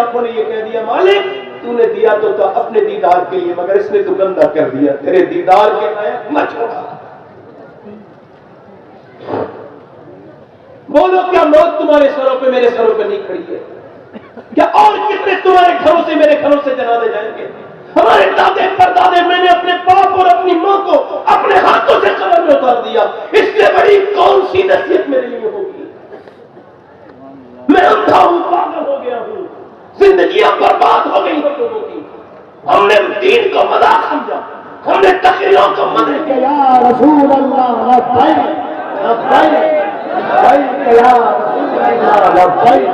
آنکھوں نے یہ کہہ دیا مالک تو نے دیا تو تھا اپنے دیدار کے لیے مگر اس نے تو گندا کر دیا، تیرے دیدار کے لائق مت چھوڑا۔ بولو کیا موت تمہارے سروں پہ میرے سروں پہ نہیں کھڑی ہے؟ کیا اور کتنے تمہارے گھروں سے میرے گھروں سے جنازے جائیں گے؟ ہمارے دادے پردادے، میں نے اپنے باپ اور اپنی ماں کو اپنے ہاتھوں سے قبر میں اتار دیا، اس سے بڑی کون سی نصیحت میرے لیے ہوگی؟ میں اندھا ہوں، پاگل ہو گیا ہوں، زندگیاں برباد ہو گئی ہم لوگوں کی۔ ہم نے دین کو مذاق سمجھا، ہم نے تقریروں کو مدح کیا۔ یا رسول اللہ لبیک لبیک لبیک یا رسول اللہ لبیک۔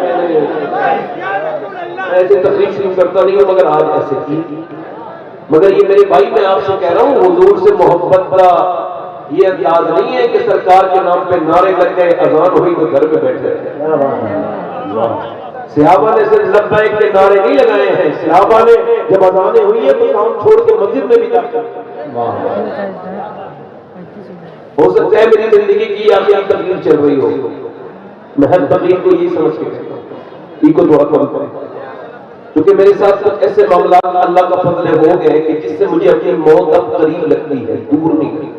میں ایسے تقریر شروع کرتا نہیں ہوں مگر آج ایسے کی، مگر یہ میرے بھائی میں آپ سے کہہ رہا ہوں حضور سے محبت کا یہ انداز نہیں ہے کہ سرکار کے نام پہ نعرے لگ گئے، اذان ہوئی تو گھر پہ بیٹھے رہے۔ صحابہ نے صرف لبیک کے نعرے نہیں لگائے ہیں، صحابہ نے جب اذانیں ہوئی ہے تو کام چھوڑ کے مسجد میں بھی جاتے ہیں۔ ہو سکتا ہے میری زندگی کی آخری تقریر چل رہی ہو، میں ہر تقریر کو یہی سمجھ کے کہتا ہوں یہ کو دعا کم کریں، کیونکہ میرے ساتھ کچھ ایسے معاملات اللہ کا فضل ہو گئے کہ جس سے مجھے اپنی موت اب قریب لگتی ہے، دور نہیں کرتی۔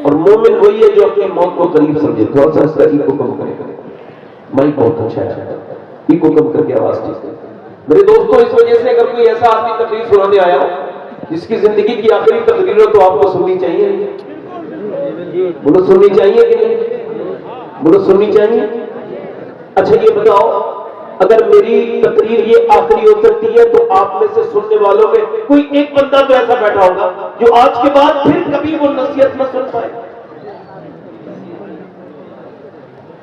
اور مومن وہی ہے جو اپنی موت کو قریب سمجھے۔ تھوڑا سا اس کا ای کو کم کرے، مائک بہت اچھا ہے، ای کو کم کر کے آواز ٹھیک ہے۔ میرے دوستوں اس وجہ سے اگر کوئی ایسا آدمی تقریر سنانے آیا ہو جس کی زندگی کی آخری تقریر ہو تو آپ کو سننی چاہیے، بولو سننی چاہیے کہ نہیں؟ بولو سننی چاہیے۔ اچھا یہ بتاؤ اگر میری تقریر یہ آخری ہو سکتی ہے تو آپ میں سے سننے والوں میں کوئی ایک بندہ تو ایسا بیٹھا ہوگا جو آج کے بعد پھر کبھی وہ نصیحت نہ سن پائے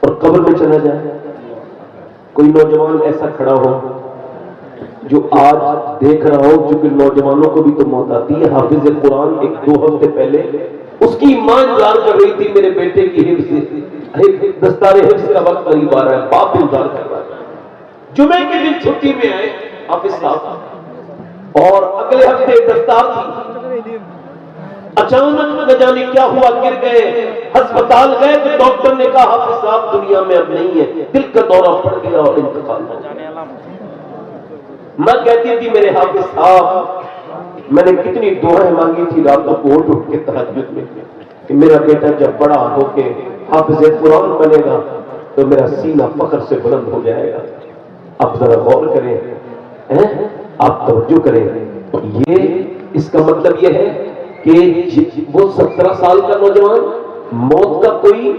اور قبر میں چلا جائے۔ کوئی نوجوان ایسا کھڑا ہو جو آج دیکھ رہا ہو، چونکہ نوجوانوں کو بھی تو موت آتی ہے۔ حافظ قرآن ایک 2 ہفتے پہلے اس کی ماں انتظار کر رہی تھی میرے بیٹے کی حفظ، دستار حفظ کا وقت قریب آ رہا ہے، باپ انتظار کر رہا ہے۔ جمعے کے دن چھٹی میں آئے حافظ صاحب اور اگلے ہفتے دستار تھی، اچانک نہ جانے کیا ہوا، گر گئے، ہسپتال گئے تو ڈاکٹر نے کہا حافظ صاحب دنیا میں اب نہیں ہے، دل کا دورہ پڑ گیا اور انتقال ہو گیا۔ میں کہتی تھی میرے حافظ صاحب میں نے کتنی دعائیں مانگی تھی راتوں کو اٹھ کے تہجد میں کہ میرا بیٹا جب بڑا ہو کے حافظ قرآن بنے گا تو میرا سینہ فخر سے بلند ہو جائے گا۔ آپ ذرا غور کریں، آپ توجہ کریں، یہ اس کا مطلب یہ ہے کہ وہ 17 سال کا نوجوان، موت کا کوئی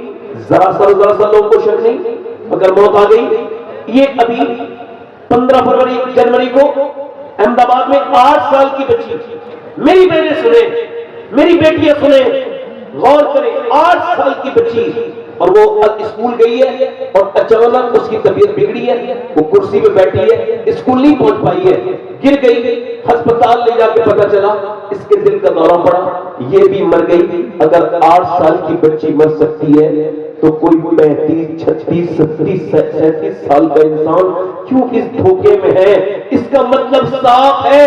ذرا سا لوگوں کو شک نہیں، اگر موت آ گئی، یہ ابھی 15 جنوری کو احمد آباد میں 8 سال کی بچی، میری بیٹے سنیں، میری بیٹیاں سنیں، غور کریں، 8 سال کی بچی اور وہ اسکول گئی ہے اور اچانک اس کی طبیعت بگڑی ہے، وہ کرسی پہ بیٹھی ہے، اسکول نہیں پہنچ پائی ہے، گر گئی، ہسپتال لے جا کے پتا چلا اس کے دل کا دورہ پڑا، یہ بھی مر گئی۔ اگر 8 سال کی بچی مر سکتی ہے تو کوئی 35 36 37 37 سال کا انسان کیوں اس دھوکے میں ہے؟ اس کا مطلب صاف ہے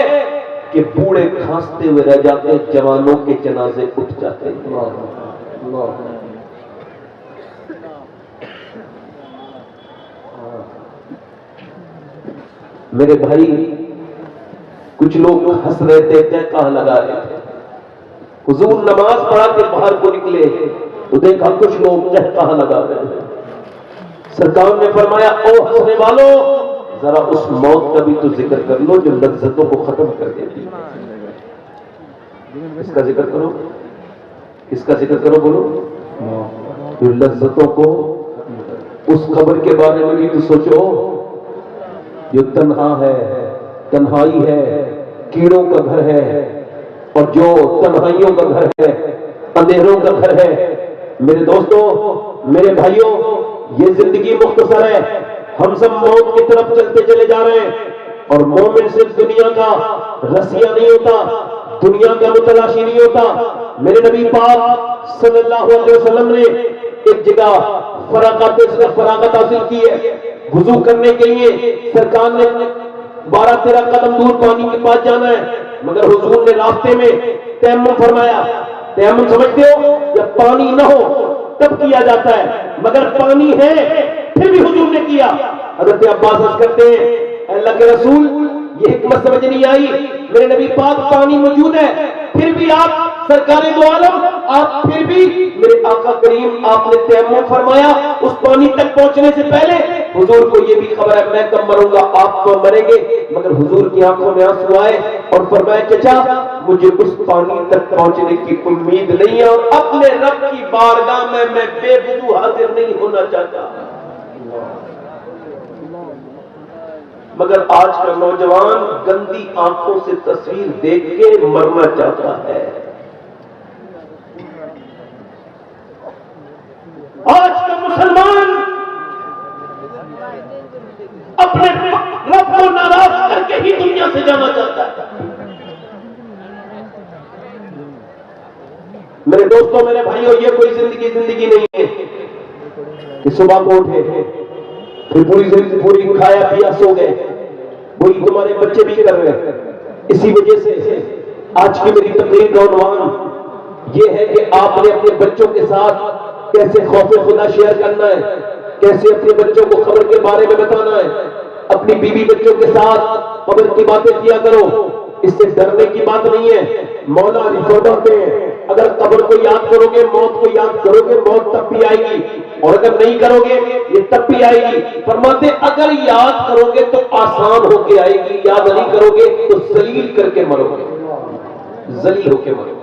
کہ بوڑھے کھانستے ہوئے رہ جاتے ہیں، جوانوں کے جنازے اٹھ جاتے ہیں۔ میرے بھائی کچھ لوگ ہنس رہے تھے، کہاں لگا رہے تھے، حضور نماز پڑھا کے باہر کو نکلے تو دیکھا کچھ لوگ کہاں لگا رہے تھے۔ سرکار نے فرمایا او ہنسنے والوں ذرا اس موت کا بھی تو ذکر کر لو جو لذتوں کو ختم کر دیتی، اس کا ذکر کرو، اس کا ذکر کرو، بولو جو لذتوں کو، اس خبر کے بارے میں بھی تو سوچو جو تنہا ہے، تنہائی ہے، کیڑوں کا گھر ہے، اور جو تنہائیوں کا گھر ہے، اندھیروں کا گھر ہے۔ میرے دوستوں، میرے بھائیوں، یہ زندگی مختصر ہے، ہم سب موت کی طرف چلتے چلے جا رہے ہیں، اور مومن صرف دنیا کا رسیا نہیں ہوتا، دنیا کا متلاشی نہیں ہوتا۔ میرے نبی پاک صلی اللہ علیہ وسلم نے ایک جگہ فراغت حاصل کی ہے، وضو کرنے کے لیے سرکار نے 12-13 قدم دور پانی کے پاس جانا ہے، مگر حضور نے راستے میں تیمم فرمایا۔ تیمم سمجھتے ہو؟ جب پانی نہ ہو تب کیا جاتا ہے، مگر پانی ہے پھر بھی حضور نے کیا۔ حضرت عباس عرض کرتے ہیں اللہ کے رسول یہ حکمت سمجھ نہیں آئی، میرے نبی پاک پانی موجود ہے پھر بھی آپ سرکار دو عالم آپ پھر بھی میرے آقا کریم آپ نے تیمم فرمایا، اس پانی تک پہنچنے سے پہلے حضور کو یہ بھی خبر ہے میں کب مروں گا، آپ تو مریں گے، مگر حضور کی آنکھوں میں آنسو آئے اور فرمایا چچا مجھے اس پانی تک پہنچنے کی امید نہیں ہے اور اپنے رب کی بارگاہ میں بے وضو حاضر نہیں ہونا چاہتا۔ مگر آج کا نوجوان گندی آنکھوں سے تصویر دیکھ کے مرنا چاہتا ہے۔ آج کا مسلمان اپنے رب کو ناراض کر کے ہی دنیا سے جانا چاہتا ہے۔ میرے دوستوں میرے بھائیوں یہ کوئی زندگی نہیں ہے کہ صبح کو اٹھے پھر پوری کھایا پیا سو گئے، وہی تمہارے بچے بھی کر رہے ہیں۔ اسی وجہ سے آج کی میری تقریر کا عنوان یہ ہے کہ آپ نے اپنے بچوں کے ساتھ کیسے خوف خدا شیئر کرنا ہے، کیسے اپنے بچوں کو قبر کے بارے میں بتانا ہے۔ اپنی بیوی بچوں کے ساتھ قبر کی باتیں کیا کرو، اس سے ڈرنے کی بات نہیں ہے۔ مولا علی فرماتے ہیں اگر قبر کو یاد کرو گے موت کو یاد کرو گے موت تب بھی آئے گی، اور اگر نہیں کرو گے یہ تب بھی آئے گی۔ فرماتے اگر یاد کرو گے تو آسان ہو کے آئے گی، یاد نہیں کرو گے تو ذلیل کر کے مرو گے، ذلیل ہو کے مرو گے۔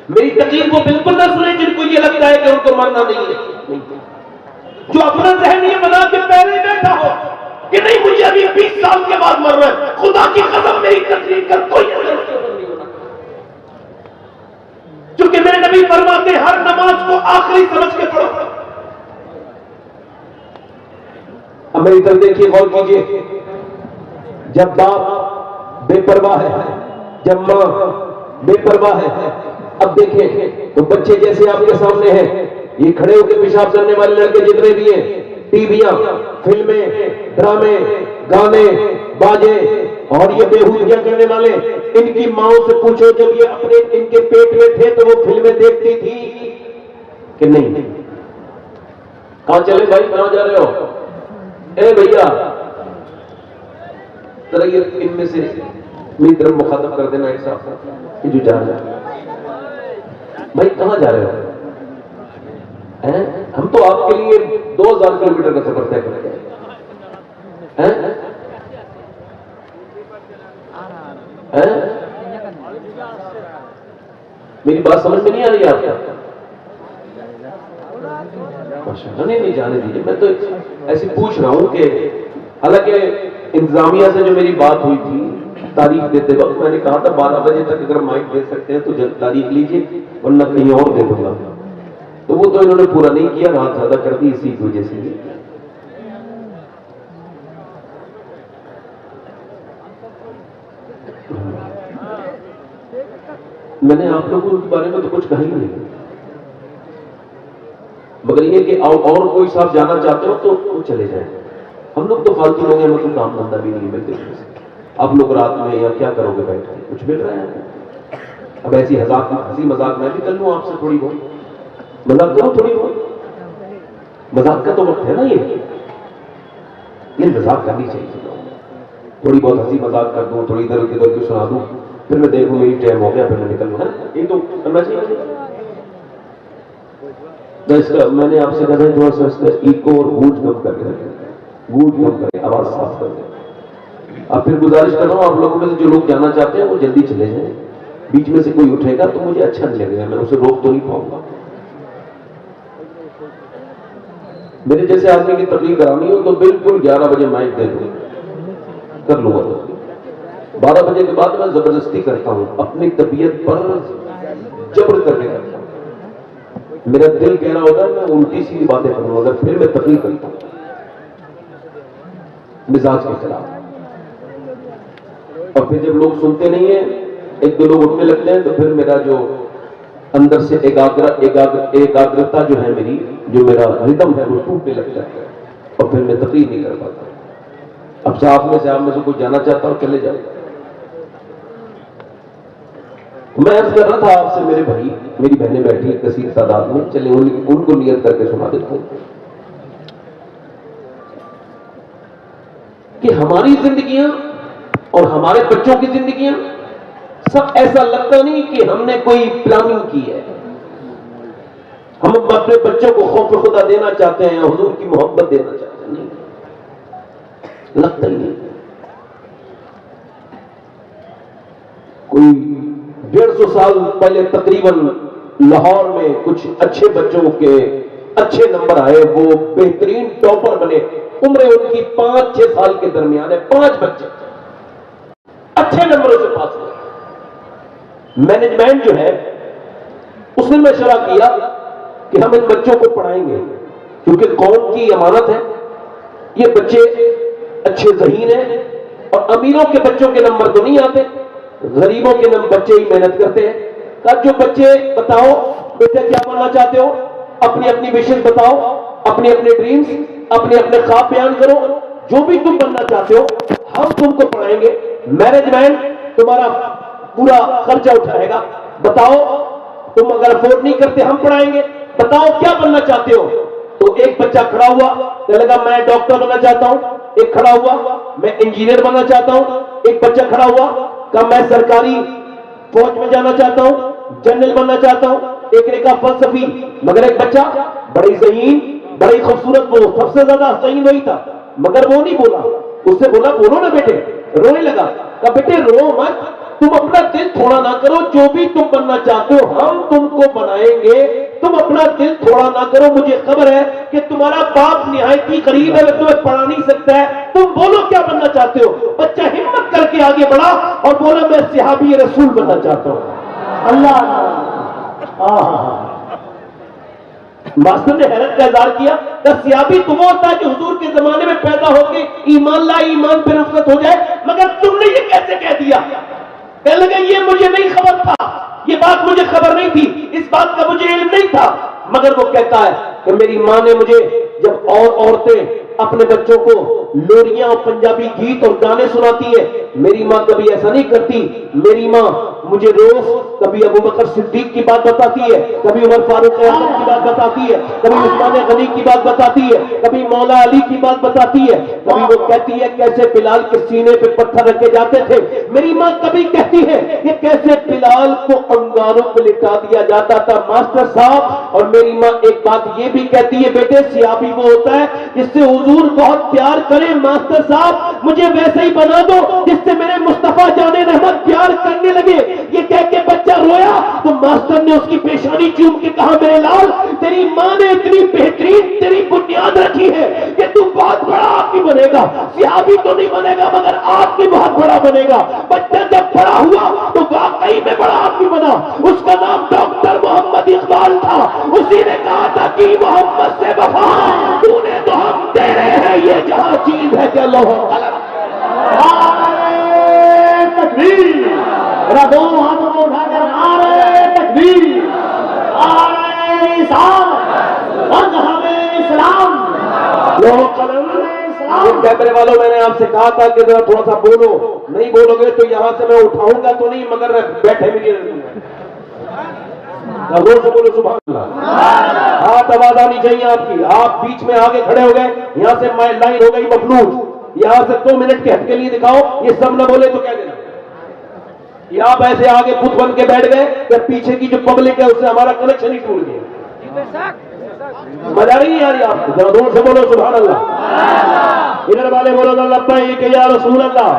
میری تقریر کو بالکل نہ سنیں جن کو یہ لگتا ہے کہ ان کو مرنا نہیں ہے، جو اپنا ذہن یہ بنا کے پہلے بیٹھا ہو کہ نہیں مجھے ابھی 20 سال کے بعد مرنا ہے، خدا کی قسم میری تقریر کا کوئی اثر اس کے اوپر نہیں ہونا، کیونکہ میرے نبی فرماتے ہیں ہر نماز کو آخری سمجھ کے پڑھو۔ اب میری طرف دیکھیے غور کیجیے، جب باپ بے پرواہ ہے، جب ماں بے پرواہ ہے، اب دیکھیں تو بچے جیسے آپ کے سامنے ہیں، یہ کھڑے ہو کے پیشاب کرنے والے لڑکے جتنے بھی ہیں، ٹی ویاں، فلمیں، ڈرامے، گانے، باجے اور یہ بےہودگیاں کرنے والے، ان کی ماؤں سے پوچھو جب یہ اپنے ان کے پیٹ میں تھے تو وہ فلمیں دیکھتی تھی کہ نہیں؟ کہاں چلے بھائی، کہاں جا رہے ہو؟ اے بھیا ذرا یہ ان میں سے میری طرف مخاطب کر دینا ایک صاحب کہ جو جا رہے ہیں بھائی کہاں جا رہے ہو؟ ہم تو آپ کے لیے 2000 کلومیٹر کا سفر طے کرتے ہیں۔ میری بات سمجھ میں نہیں آ رہی ہے آپ کا؟ نہیں جانے دیجیے، میں تو ایسے پوچھ رہا ہوں کہ حالانکہ انتظامیہ سے جو میری بات ہوئی تھی تاریخ دیتے وقت میں نے کہا تھا 12 بجے تک اگر مائک دے سکتے ہیں تو تاریخ لیجیے ورنہ کہیں اور دے دوں گا، تو وہ تو انہوں نے پورا نہیں کیا، رات زیادہ کر دی اسی وجہ سے۔ میں نے آپ لوگوں کے بارے میں تو کچھ کہا ہی نہیں، مگر یہ کہ اور کوئی صاحب جانا چاہتے ہو تو وہ چلے جائیں، ہم لوگ تو فالتو لوگ ہیں، ہمیں کوئی کام دھندا بھی نہیں ملتے، آپ لوگ رات میں یا کیا کرو گے بیٹھ کے، کچھ مل رہا ہے؟ اب ایسی ہنسی مذاق میں بھی کر لوں آپ سے، تھوڑی بہت مذاق کرو، تھوڑی بہت مذاق کا تو وقت ہے نا، یہ مذاق کرنی چاہیے، تھوڑی بہت ہنسی مذاق کر دوں، تھوڑی ادھر ادھر کی سنا دوں، پھر میں دیکھوں میری ٹائم ہو گیا پھر میں نکل لوں، یہ تو کرنا چاہیے۔ میں نے آپ سے کہا ہے تھوڑا سا اس کا ایکو اور گونج کم کر کے، گونج کم کر کے آواز صاف کر دیں۔ اب پھر گزارش کر رہا ہوں آپ لوگوں میں سے جو لوگ جانا چاہتے ہیں وہ جلدی چلے جائیں، بیچ میں سے کوئی اٹھے گا تو مجھے اچھا نہیں لگے گا، میں اسے روک تو نہیں پاؤں گا۔ میرے جیسے آدمی کی تقریر کرانی ہو تو بالکل 11 بجے مائک دے دوں، کر لوں گا، 12 بجے کے بعد میں زبردستی کرتا ہوں، اپنی طبیعت پر جبر کر کے کرتا ہوں، میرا دل کہہ رہا ہوتا ہے میں الٹی سیدھی باتیں کروں گا، پھر میں تقریر کرتا ہوں مزاج کے خلاف، اور پھر جب لوگ سنتے نہیں ہیں، ایک دو لوگ اٹھنے لگتے ہیں تو پھر میرا جو اندر سے ایکاگرتا جو ہے میری، جو میرا ردم ہے وہ ٹوٹنے لگتا ہے اور پھر میں تقریر نہیں کر پاتا۔ اب صاحب میں سے کوئی جانا چاہتا ہوں چلے جاؤ۔ میں عرض کر رہا تھا آپ سے میرے بھائی میری بہنیں بیٹھی کثیر تعداد میں، چلے ان کو نیت کر کے سنا دیتا ہوں۔ کہ ہماری زندگیاں اور ہمارے بچوں کی زندگیاں سب ایسا لگتا نہیں کہ ہم نے کوئی پلاننگ کی ہے. ہم اپنے بچوں کو خوف خدا دینا چاہتے ہیں, حضور کی محبت دینا چاہتے ہیں, نہیں لگتا ہی نہیں. کوئی 150 سال پہلے تقریباً لاہور میں کچھ اچھے بچوں کے اچھے نمبر آئے, وہ بہترین ٹاپر بنے. عمریں ان کی 5-6 سال کے درمیان ہے. 5 بچے اچھے نمبروں سے پاس ہوئے. مینجمنٹ جو ہے اس نے مشورہ کیا کہ ہم ان بچوں کو پڑھائیں گے کیونکہ قوم کی امانت ہے. یہ بچے اچھے ذہین ہیں اور امیروں کے بچوں کے نمبر تو نہیں آتے, غریبوں کے بچے ہی محنت کرتے ہیں. کہا جو بچے بتاؤ بیٹا کیا بننا چاہتے ہو, اپنی اپنی وشز بتاؤ, اپنے اپنے ڈریمز, اپنے اپنے خواب بیان کرو. جو بھی تم بننا چاہتے ہو ہم تم کو پڑھائیں گے, مینجمنٹ تمہارا پورا خرچہ اٹھائے گا. بتاؤ تم اگر افورڈ نہیں کرتے ہم پڑھائیں گے, بتاؤ کیا بننا چاہتے ہو. تو ایک بچہ کھڑا ہوا, کہنے لگا میں ڈاکٹر بننا چاہتا ہوں. ایک کھڑا ہوا میں انجینئر بننا چاہتا ہوں. ایک بچہ کھڑا ہوا کہا میں سرکاری فوج میں جانا چاہتا ہوں, جنرل بننا چاہتا ہوں. ایک نے کہا فلسفی. مگر ایک بچہ بڑی ذہین, بڑی خوبصورت, وہ سب سے زیادہ ذہین وہی تھا, مگر وہ نہیں بولا. اس سے بولا بولو نا بیٹے. رونے لگا. کہا بیٹے رو مت, تم اپنا دل تھوڑا نہ کرو, جو بھی تم بننا چاہتے ہو ہم تم کو بنائیں گے. تم اپنا دل تھوڑا نہ کرو, مجھے خبر ہے کہ تمہارا باپ نہایت ہی قریب ہے, تمہیں پڑھا نہیں سکتا ہے, تم بولو کیا بننا چاہتے ہو. بچہ ہمت کر کے آگے بڑھا اور بولا میں صحابی رسول بننا چاہتا ہوں. اللہ ماسٹر نے حیرت کا اظہار کیا کہ صحابی تو وہ ہوتا ہے جو حضور کے زمانے میں پیدا ہو کے ایمان لائے, ایمان پہ رخصت ہو جائے, مگر تم نے یہ کیسے کہہ دیا. کہنے لگا یہ مجھے نہیں خبر تھا, یہ بات مجھے خبر نہیں تھی, اس بات کا مجھے علم نہیں تھا. مگر وہ کہتا ہے کہ میری ماں نے مجھے, جب اور عورتیں اپنے بچوں کو لوریاں اور پنجابی گیت اور گانے سناتی ہے, میری ماں کبھی ایسا نہیں کرتی. میری ماں مجھے روز کبھی ابو بکر صدیق کی بات بتاتی ہے, کبھی عمر فاروق اعظم کی بات بتاتی ہے, کبھی عثمان غنی کی بات بتاتی ہے, کبھی مولا علی کی بات بتاتی ہے, کبھی وہ کہتی ہے کیسے بلال کے سینے پہ پتھر رکھے جاتے تھے. میری ماں کبھی کہتی ہے کہ کیسے بلال کو انگاروں پہ لٹا دیا جاتا تھا ماسٹر صاحب. اور میری ماں ایک بات یہ بھی کہتی ہے بیٹے صحابی وہ ہوتا ہے جس سے حضور بہت پیار کرے. ماسٹر صاحب مجھے ویسے ہی بنا دو جس سے میرے مصطفیٰ جان رحمت پیار کرنے لگے. یہ کہہ کے بچہ رویا تو ماسٹر نے اس کی پیشانی چوم کے کہا میرے لال تیری ماں نے اتنی بہترین تیری بنیاد رکھی ہے کہ تو بہت بڑا آدمی بنے گا. صحابی تو نہیں بنے گا مگر آدمی بہت بڑا بنے گا. بچہ جب بڑا ہوا تو واقعی میں بڑا آدمی بنا. اس کا نام ڈاکٹر محمد اقبال تھا. اسی نے کہا تھا کہ محمد سے وفا تو نے تو ہم دے رہے ہیں, یہ جہاں چیز ہے کہ لوح قلم. تکبیر, دونوں ہاتھوں کو اٹھا کر نعرہ تکبیر, نعرہ رسالت مذہب اسلام, لوح قلم. کیمرے والوں میں نے آپ سے کہا تھا کہ ذرا تھوڑا سا بولو, نہیں بولو گے تو یہاں سے میں اٹھاؤں گا تو نہیں مگر بیٹھے بھی نہیں. زور سے بولو سبحان اللہ. ہاتھ آواز آنی چاہیے آپ کی. آپ بیچ میں آگے کھڑے ہو گئے, یہاں سے لائن ہو گئی مفلوج. یہاں سے 2 منٹ کے ہٹ کے لیے دکھاؤ, یہ سب نہ بولے تو کیا دینا. یہ آپ ایسے آگے بت بن کے بیٹھ گئے کہ پیچھے کی جو پبلک ہے اس سے ہمارا کنیکشن ہی ٹوٹ گیا. مزہ نہیں آ رہی آپ کو, ذرا زور سے بولو سبحان اللہ. ادھر والے بولو نا لبیک یا رسول اللہ.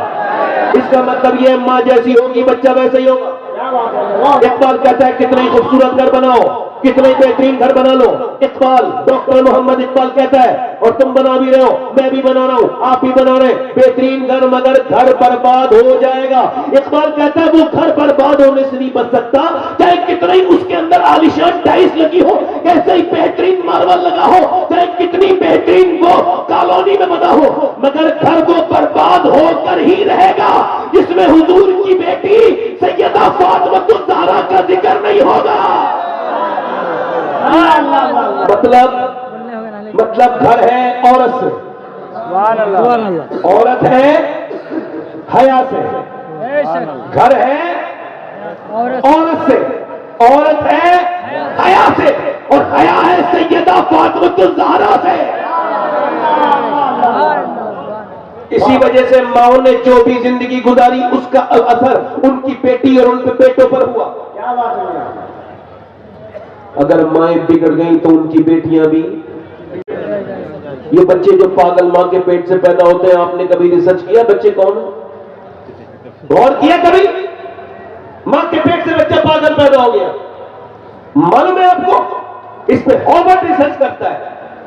اس کا مطلب یہ ماں جیسی ہوگی بچہ ویسے ہی ہوگا. اقبال کہتا ہے کتنے خوبصورت گھر بناؤ, کتنے بہترین گھر بنا لو. اقبال ڈاکٹر محمد اقبال کہتا ہے, اور تم بنا بھی رہے ہو, میں بھی بنا رہا ہوں, آپ بھی بنا رہے ہیں بہترین گھر, مگر گھر برباد ہو جائے گا. اقبال کہتا ہے وہ گھر برباد ہونے سے نہیں بچ سکتا, چاہے کتنا ہی اس کے اندر عالیشان ٹائلس لگی ہو, کیسے ہی بہترین ماربل لگا ہو, چاہے کتنی بہترین وہ کالونی میں بنا ہو, مگر گھر وہ برباد ہو کر ہی رہے گا جس میں حضور کی بیٹی سیدہ فاطمہ الزہرا کا ذکر نہیں ہوگا. مطلب گھر ہے عورت سے, عورت ہے حیا سے, گھر ہے عورت سے, عورت ہے حیا سے, اور حیا ہے سیدہ فاطمہ الزہرا سے. اسی وجہ سے ماؤں نے جو بھی زندگی گزاری اس کا اثر ان کی بیٹی اور ان کے بیٹوں پر ہوا. کیا بات ہے؟ اگر مائیں بگڑ گئیں تو ان کی بیٹیاں بھی. یہ بچے جو پاگل ماں کے پیٹ سے پیدا ہوتے ہیں، آپ نے کبھی ریسرچ کیا بچے کون ہیں؟ غور کیا کبھی؟ ماں کے پیٹ سے بچہ پاگل پیدا ہو گیا، معلوم ہے آپ کو؟ اس پہ ہارورڈ ریسرچ کرتا ہے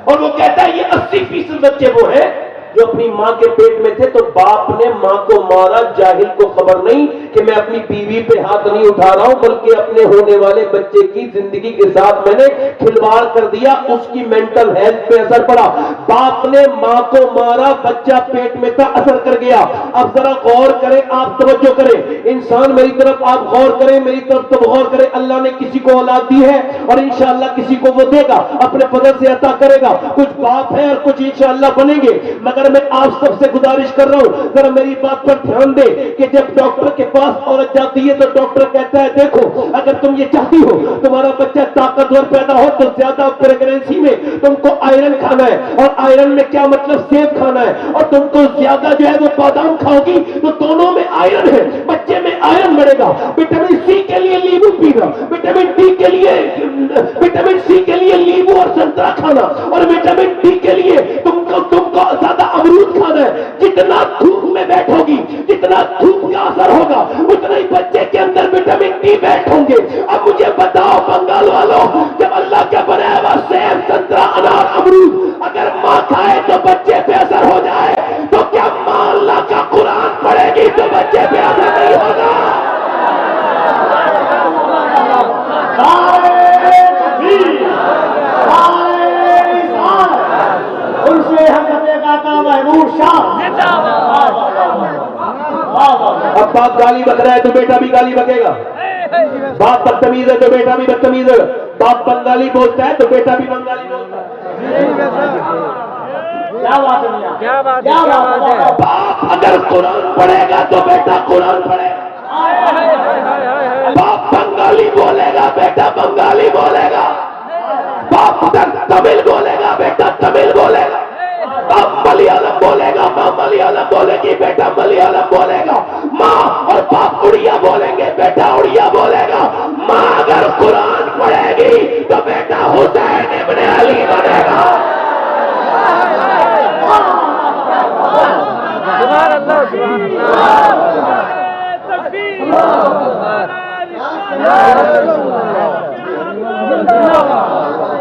اور وہ کہتا ہے یہ 80% بچے وہ ہیں جو اپنی ماں کے پیٹ میں تھے تو باپ نے ماں کو مارا، جاہل کو خبر نہیں کہ میں اپنی بیوی پہ ہاتھ نہیں اٹھا رہا ہوں بلکہ اپنے ہونے والے بچے کی زندگی کے ساتھ میں نے کھلواڑ کر دیا، اس کی مینٹل ہیلتھ پہ اثر پڑا. باپ نے ماں کو مارا، بچہ پیٹ میں تھا، اثر کر گیا. اب ذرا غور کریں، آپ توجہ کریں، انسان میری طرف آپ غور کریں، میری طرف تو غور کریں. اللہ نے کسی کو اولاد دی ہے اور انشاءاللہ کسی کو وہ دے گا، اپنے فضل سے عطا کرے گا. کچھ باپ ہے اور کچھ انشاءاللہ بنیں گے. مگر میں آپ سب سے گزارش کر رہا ہوں ذرا میری بات پر دھیان دے کہ جب ڈاکٹر کے پاس عورت جاتی ہے تو ڈاکٹر کہتا ہے دیکھو اگر تم یہ چاہتی ہو تمہارا بچہ طاقتور پیدا ہو تو زیادہ پریگنینسی میں تم کو آئرن کھانا ہے، اور آئرن میں کیا مطلب سیب کھانا ہے، اور تم کو زیادہ جو ہے وہ بادام کھاؤ گی تو دونوں میں آئرن ہے، بچے میں آئرن بڑھے گا. وٹامن سی کے لیے لیمو پینا، وٹامن ڈی کے لیے وٹامن سی کے لیے لیمو اور سنترا کھانا، اور وٹامن ڈی کے لیے تم کو زیادہ امرود کھانا ہے. جتنا دھوپ میں بیٹھو گی، جتنا دھوپ کا اثر ہوگا اتنا ہی بچے کے اندر وٹامن ڈی بیٹھوں گے. اب مجھے بتاؤ بنگال والوں، جب اللہ کا بنایا ہوا سیب، سنترا، انار، امرود اگر ماں کھائے تو بچے پہ اثر ہو جائے تو کیا ماں اللہ کا قرآن پڑھے گی تو بچے پہ اثر نہیں ہوگا؟ اب باپ گالی بک رہا ہے تو بیٹا بھی گالی بکے گا، باپ بدتمیز ہے تو بیٹا بھی بدتمیز ہے، باپ بنگالی بولتا ہے تو بیٹا بھی بنگالی بولتا ہے. کیا بات ہے؟ باپ اگر قرآن پڑھے گا تو بیٹا قرآن پڑھے گا.